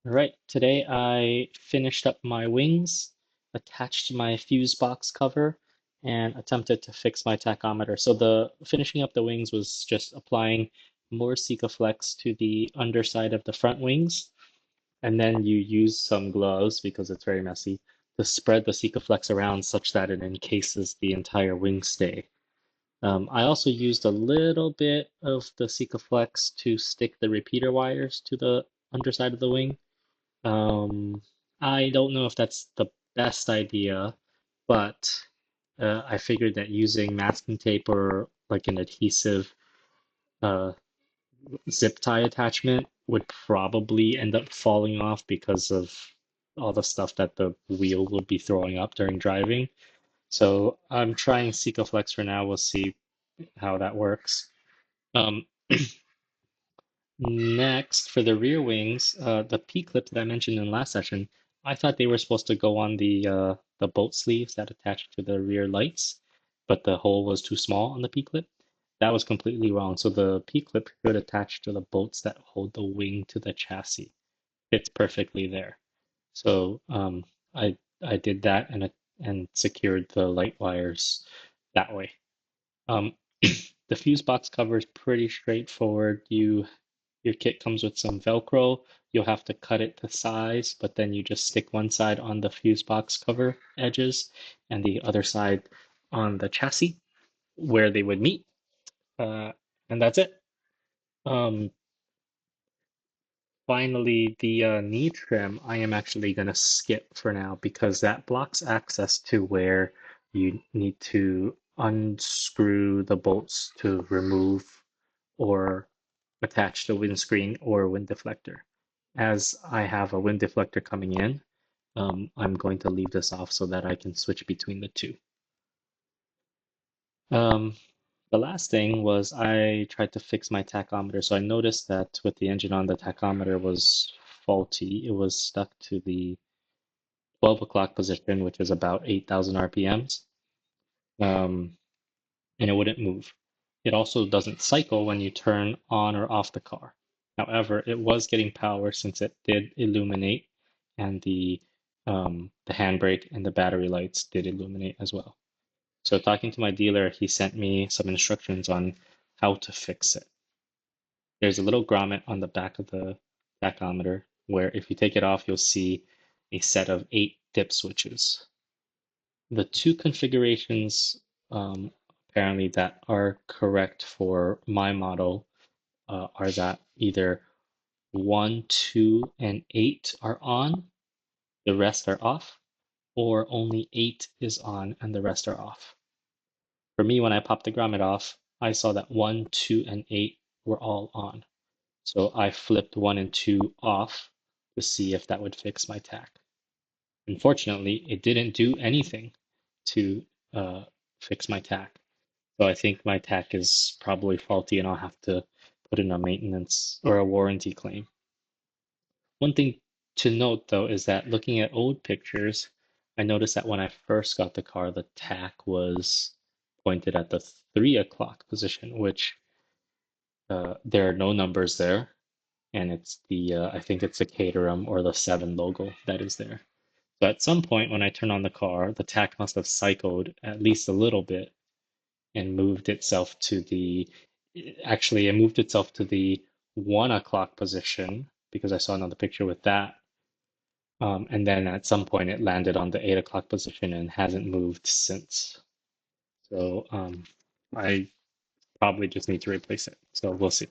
All right, today I finished up my wings, attached my Fusebox cover, and attempted to fix my tachometer. So the finishing up the wings was just applying more Sikaflex to the underside of the front wings, and then you use some gloves because it's very messy to spread the Sikaflex around such that it encases the entire wing stay. I also used a little bit of the Sikaflex to stick the repeater wires to the underside of the wing. um, I don't know if that's the best idea, but I figured that using masking tape or like an adhesive uh, zip tie attachment would probably end up falling off because of all the stuff that the wheel would be throwing up during driving. So I'm trying Sikaflex for now. We'll see how that works. Um, Next, for the rear wings, the P-clip that I mentioned in the last session, I thought they were supposed to go on the bolt sleeves that attach to the rear lights, but the hole was too small on the P-clip. That was completely wrong. So the P-clip should attach to the bolts that hold the wing to the chassis. Fits perfectly there. So I did that and secured the light wires that way. Um, the fuse box cover is pretty straightforward. Your kit comes with some Velcro. You'll have to cut it to size, but then you just stick one side on the fuse box cover edges and the other side on the chassis where they would meet. Uh, and that's it. Um, Finally, the knee trim, I am actually going to skip for now because that blocks access to where you need to unscrew the bolts to remove or attach the windscreen or wind deflector. As I have a wind deflector coming in, I'm going to leave this off so that I can switch between the two. Um, the last thing was I tried to fix my tachometer. So I noticed that with the engine on, the tachometer was faulty. It was stuck to the 12 o'clock position, which is about 8,000 RPMs, and it wouldn't move. It also doesn't cycle when you turn on or off the car. However, it was getting power since it did illuminate, and the handbrake and the battery lights did illuminate as well. So talking to my dealer, he sent me some instructions on how to fix it. There's a little grommet on the back of the tachometer where if you take it off, you'll see a set of 8 dip switches. The two configurations apparently that are correct for my model are that either 1, 2, and 8 are on, the rest are off, or only 8 is on and the rest are off. For me, when I popped the grommet off, I saw that 1, 2, and 8 were all on. So I flipped 1 and 2 off to see if that would fix my tach. Unfortunately, it didn't do anything to uh, fix my tach. So I think my tach is probably faulty and I'll have to put in a maintenance or a warranty claim. One thing to note though is that looking at old pictures, I noticed that when I first got the car, the tach was pointed at the 3 o'clock position, which there are no numbers there. And it's I think it's the Caterham or the 7 logo that is there. So at some point when I turn on the car, the tach must have cycled at least a little bit and moved itself to actually, it moved itself to the 1 o'clock position because I saw another picture with that. And then at some point it landed on the 8 o'clock position and hasn't moved since. So I probably just need to replace it. So we'll see.